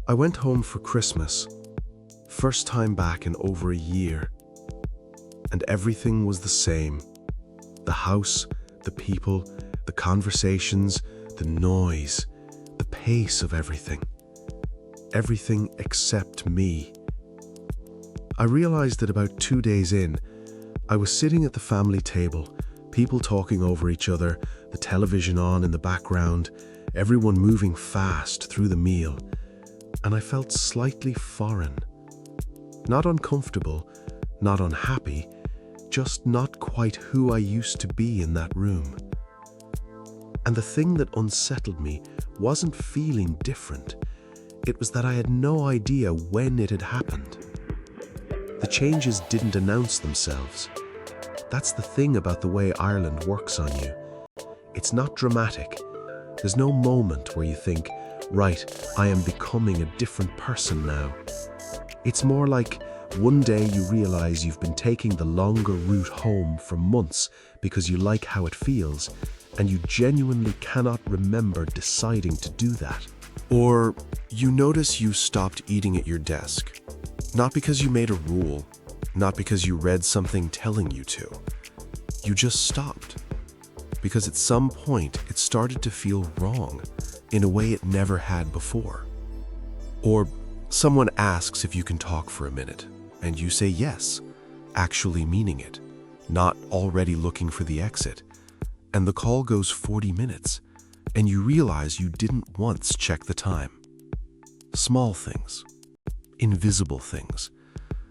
I went home for Christmas, first time back in over a year, and everything was the same. The house, the people, the conversations, the noise, the pace of everything. Everything except me. I realized that about 2 days in, I was sitting at the family table, people talking over each other, the television on in the background, everyone moving fast through the meal, and I felt slightly foreign. Not uncomfortable, not unhappy, just not quite who I used to be in that room. And the thing that unsettled me wasn't feeling different. It was that I had no idea when it had happened. The changes didn't announce themselves. That's the thing about the way Ireland works on you. It's not dramatic. There's no moment where you think, right, I am becoming a different person now. It's more like one day you realize you've been taking the longer route home for months because you like how it feels, and you genuinely cannot remember deciding to do that. Or you notice you stopped eating at your desk. Not because you made a rule, not because you read something telling you to. You just stopped. Because at some point it started to feel wrong in a way it never had before. Or someone asks if you can talk for a minute, and you say yes, actually meaning it, not already looking for the exit. And the call goes 40 minutes, and you realize you didn't once check the time. Small things. Invisible things,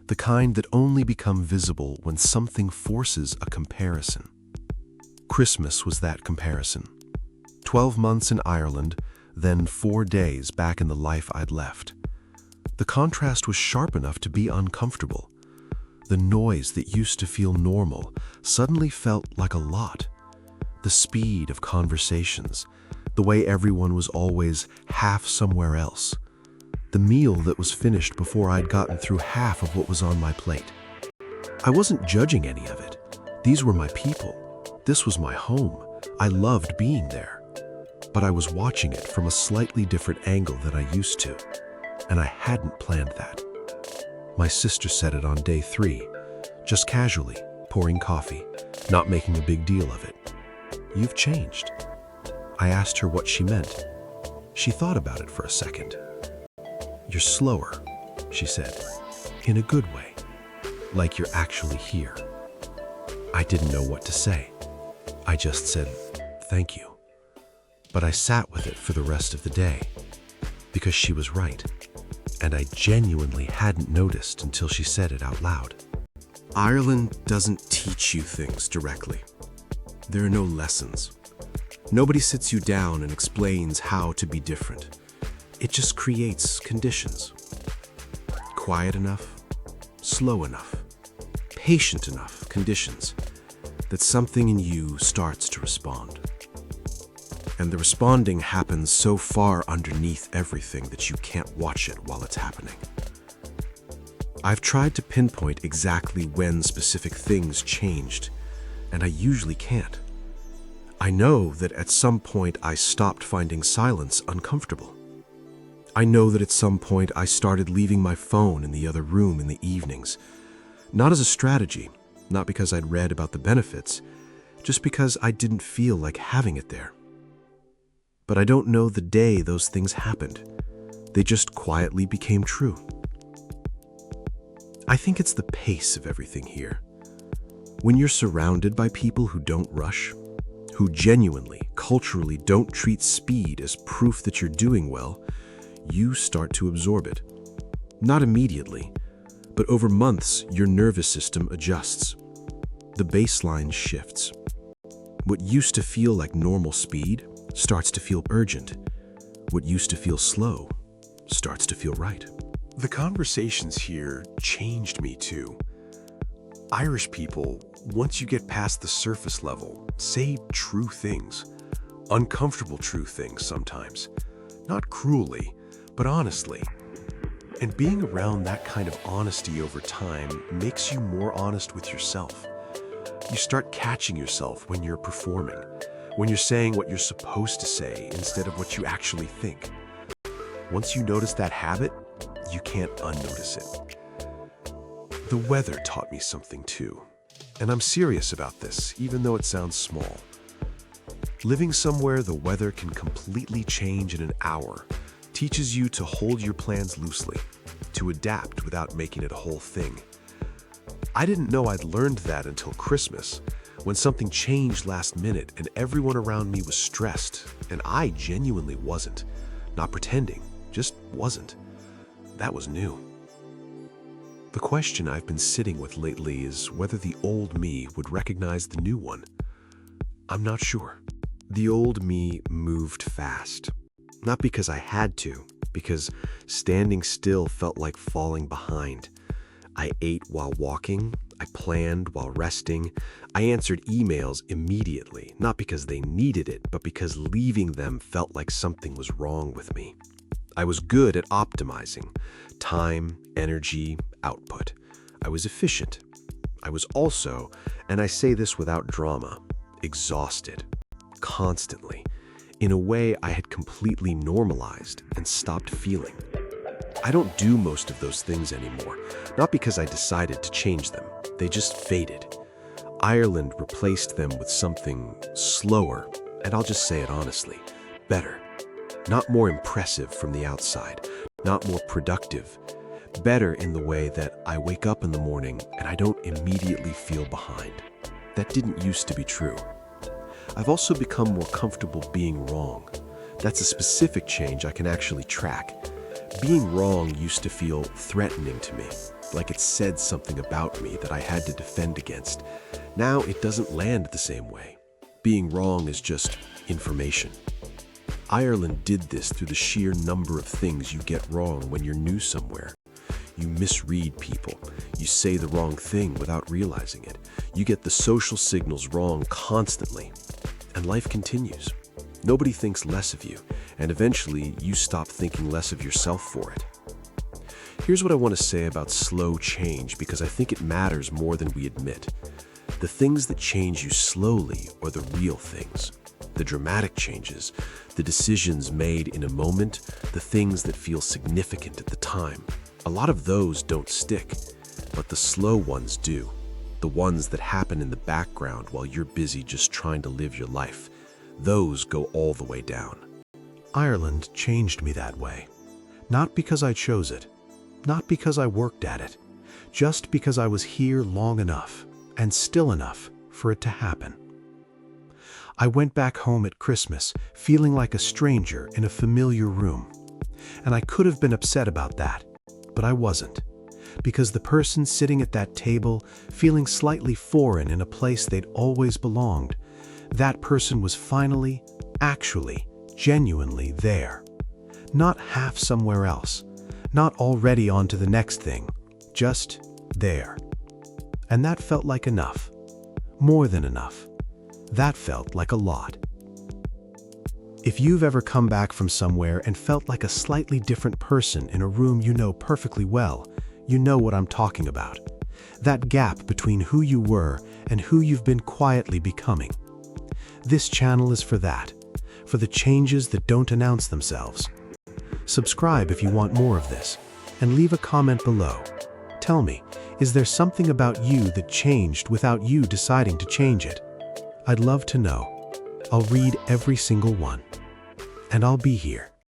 the kind that only become visible when something forces a comparison. Christmas was that comparison. 12 months in Ireland, then 4 days back in the life I'd left. The contrast was sharp enough to be uncomfortable. The noise that used to feel normal suddenly felt like a lot. The speed of conversations, the way everyone was always half somewhere else. The meal that was finished before I'd gotten through half of what was on my plate. I wasn't judging any of it. These were my people. This was my home. I loved being there. But I was watching it from a slightly different angle than I used to, and I hadn't planned that. My sister said it on day 3, just casually, pouring coffee, not making a big deal of it. "You've changed." I asked her what she meant. She thought about it for a second. "You're slower," she said, "in a good way, like you're actually here." I didn't know what to say. I just said, "Thank you." But I sat with it for the rest of the day, because she was right, and I genuinely hadn't noticed until she said it out loud. Ireland doesn't teach you things directly. There are no lessons. Nobody sits you down and explains how to be different. It just creates conditions. Quiet enough, slow enough, patient enough conditions that something in you starts to respond. And the responding happens so far underneath everything that you can't watch it while it's happening. I've tried to pinpoint exactly when specific things changed, and I usually can't. I know that at some point I stopped finding silence uncomfortable. I know that at some point I started leaving my phone in the other room in the evenings, not as a strategy, not because I'd read about the benefits, just because I didn't feel like having it there. But I don't know the day those things happened. They just quietly became true. I think it's the pace of everything here. When you're surrounded by people who don't rush, who genuinely, culturally don't treat speed as proof that you're doing well, you start to absorb it. Not immediately, but over months, your nervous system adjusts. The baseline shifts. What used to feel like normal speed starts to feel urgent. What used to feel slow starts to feel right. The conversations here changed me too. Irish people, once you get past the surface level, say true things. Uncomfortable true things sometimes. Not cruelly, but honestly. And being around that kind of honesty over time makes you more honest with yourself. You start catching yourself when you're performing, when you're saying what you're supposed to say instead of what you actually think. Once you notice that habit, you can't unnotice it. The weather taught me something too. And I'm serious about this, even though it sounds small. Living somewhere the weather can completely change in an hour teaches you to hold your plans loosely, to adapt without making it a whole thing. I didn't know I'd learned that until Christmas, when something changed last minute and everyone around me was stressed, and I genuinely wasn't. Not pretending, just wasn't. That was new. The question I've been sitting with lately is whether the old me would recognize the new one. I'm not sure. The old me moved fast. Not because I had to, because standing still felt like falling behind. I ate while walking, I planned while resting, I answered emails immediately, not because they needed it, but because leaving them felt like something was wrong with me. I was good at optimizing time, energy, output. I was efficient. I was also, and I say this without drama, exhausted, constantly, in a way I had completely normalized and stopped feeling. I don't do most of those things anymore, not because I decided to change them. They just faded. Ireland replaced them with something slower, and I'll just say it honestly, better. Not more impressive from the outside, not more productive. Better in the way that I wake up in the morning and I don't immediately feel behind. That didn't used to be true. I've also become more comfortable being wrong. That's a specific change I can actually track. Being wrong used to feel threatening to me, like it said something about me that I had to defend against. Now it doesn't land the same way. Being wrong is just information. Ireland did this through the sheer number of things you get wrong when you're new somewhere. You misread people. You say the wrong thing without realizing it. You get the social signals wrong constantly. And life continues. Nobody thinks less of you, and eventually you stop thinking less of yourself for it. Here's what I want to say about slow change, because I think it matters more than we admit. The things that change you slowly are the real things. The dramatic changes, the decisions made in a moment, the things that feel significant at the time. A lot of those don't stick, but the slow ones do. The ones that happen in the background while you're busy just trying to live your life. Those go all the way down. Ireland changed me that way. Not because I chose it, not because I worked at it, just because I was here long enough and still enough for it to happen. I went back home at Christmas feeling like a stranger in a familiar room. And I could have been upset about that, but I wasn't. Because the person sitting at that table, feeling slightly foreign in a place they'd always belonged, that person was finally, actually, genuinely there. Not half somewhere else, not already on to the next thing, just there. And that felt like enough. More than enough. That felt like a lot. If you've ever come back from somewhere and felt like a slightly different person in a room you know perfectly well, you know what I'm talking about. That gap between who you were and who you've been quietly becoming. This channel is for that, for the changes that don't announce themselves. Subscribe if you want more of this, and leave a comment below. Tell me, is there something about you that changed without you deciding to change it? I'd love to know. I'll read every single one. And I'll be here.